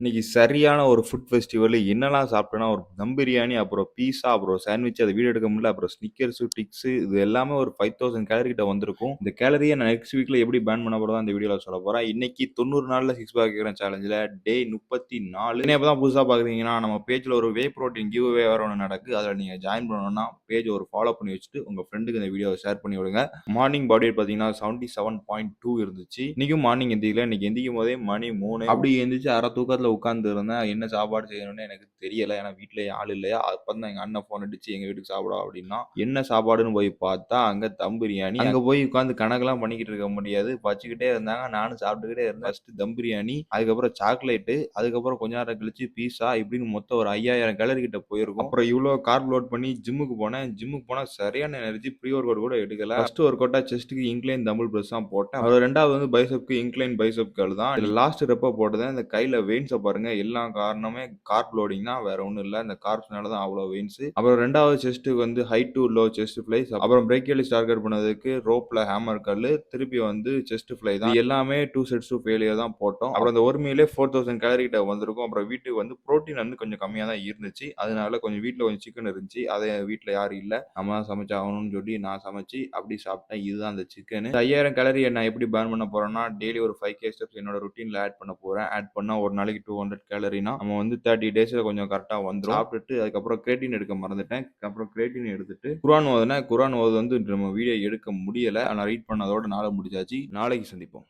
இன்னைக்கு சரியான ஒரு ஃபுட் ஃபெஸ்டிவல். என்னலாம் சாப்பிட்டேன்னா, ஒரு தம் பிரியாணி, அப்புறம் பீஸா, அப்புறம் சாண்ட்விச் அத வீடியோ எடுக்க முடியல. அப்புறம் ஸ்னிக்கர்ஸு, டிக்ஸு இது எல்லாமே ஒரு 5000 கேலரி கிட்ட வந்திருக்கும். இந்த கேலரிய நான் நெக்ஸ்ட் வீக்ல எப்படி பேர்ன் பண்ண போறதா இந்த வீடியோல சொல்லப் போறேன். இன்னைக்கு 90 நாள்ல 6 பேக் கேக்குறேன் சேலஞ்சுல டே 34. என்ன இப்ப தான் புதுசா பார்க்குறீங்கன்னா, நம்ம பேஜ்ல ஒரு வே புரோட்டீன் கிவ் அவே வேற ஒண்ணு நடக்குது. அதுல நீங்க ஜாயின் பண்ணணும்னா, பேஜ ஒரு ஃபாலோ பண்ணி வச்சுட்டு, உங்க ஃப்ரெண்டுக்கு இந்த வீடியோவ ஷேர் பண்ணி விடுங்க. மார்னிங் பாடி வெயிட் பார்த்தீங்கன்னா 77.2 இருந்துச்சு. இன்னைக்கும் மார்னிங் எந்திரிக்கல. இன்னைக்கு எந்திரிக்கும்போதே மணி 3. அப்படி எந்திரிச்சு அரை தூக்கத்துல உட்கார்ந்து இருந்தேன். என்ன சாப்பாடு செய்யணும்னு எனக்கு தெரியல. ஏன்னா வீட்லயும் ஆள் இல்லையா. அப்பதான் எங்க அண்ணன் ஃபோன் அடிச்சு எங்க வீட்டுக்கு சாப்பிட வா அப்படின்னா, என்ன சாப்பாடுன்னு போய் பார்த்தா, அங்க தம் பிரியாணி. அங்க போய் உட்கார்ந்து கணக்கெல்லாம் பண்ணிக்கிட்டு இருக்க முடியாது. வச்சுக்கிட்டே இருந்தாங்க. நானும் சாப்பிட்டுக்கிட்டே இருந்தேன். ஃபர்ஸ்ட் தம் பிரியாணி, அதுக்கப்புறம் சாக்லேட்டு, அதுக்கப்புறம் கொஞ்ச நேரம் கழிச்சு பீஸா இப்படின்னு மொத்தம் ஒரு 5000 கேலரி கிட்ட போயிருக்கும். அப்புறம் இவ்ளோ கார்ப் லோட் பண்ணி ஜிம்முக்கு போனேன். ஜிம்முக்கு போனா சரியான எனர்ஜி. ப்ரீ ஒர்க் அவுட் கூட எடுக்கல. ஃபர்ஸ்ட் ஒர்க் அவுட்டா செஸ்ட்க்கு இன்க்ளைன் டம்பிள் பிரஸ் தான் போட்டேன். அப்புறம் 2வது வந்து பைசெப்க்கு இன்க்ளைன் பைசெப் கர்ல் தான். இதுல லாஸ்ட் ரெப்ப போட்டது இந்த கையில வெயின்ஸ பாருங்க. எல்லா காரணமே கார்ப் லோடிங் தான். வேற ஒண்ணும் இல்ல. இந்த கார்ப்ஸ்னால தான் அவ்வளோ வெயின்ஸ். அப்புறம் 2வது செஸ்ட்க்கு வந்து high to low chest flies. அப்புறம் பிரேக்கியலிஸ் டார்கெட் பண்ணதுக்கு ரோப்ல ஹேமர் கர்ல். திருப்பி வந்து செஸ்ட் ஃப்ளை தான். இது எல்லாமே 2 செட்ஸ் டூ ஃபெயிலியர் தான் போட்டோம். அப்புறம் அந்த ஒரு மீலே 4000 கேலரி கிட்ட வந்திருக்கும். அப்புறம் வீட்டுக்கு வந்து புரோட்டீன் வந்து கொஞ்சம் கம்மியா தான் இருந்துச்சு. அதனால கொஞ்சம் வீட்ல கொஞ்சம் சிக்கன் இருந்துச்சு. அத வீட்ல யாரும் இல்ல. நம்ம தான் சமைச்சாகணும்னு சொல்லி நான் சமைச்சு அப்படி சாப்பிட்டேன். இதுதான் அந்த சிக்கனு. இந்த 5000 கேலரிய நான் எப்படி பர்ன் பண்ண போறேன்னா, டெய்லி ஒரு 5K ஸ்டெப்ஸ் என்னோட ரொட்டீன்ல ஆட் பண்ண போறேன். ஆட் பண்ணா ஒரு நாளைக்கு 200 கேலரினா, நம்ம வந்து 30 டேஸ்ல கொஞ்சம் கரெக்ட்டா வந்துரும். சாப்பிட்டுட்டு அதுக்கப்புறம் கிரேட்டின் எடுக்க மறந்துட்டேன். அப்புறம் கிரேட்டின் எடுத்துட்டு குர்ஆன் ஓதுனேன். குர்ஆன் ஓத வந்து நம்ம வீடியோ எடுக்க முடியல. ஆனா ரீட் பண்ணதோட நாள முடிச்சாச்சு. நாளைக்கு சந்திப்போம்.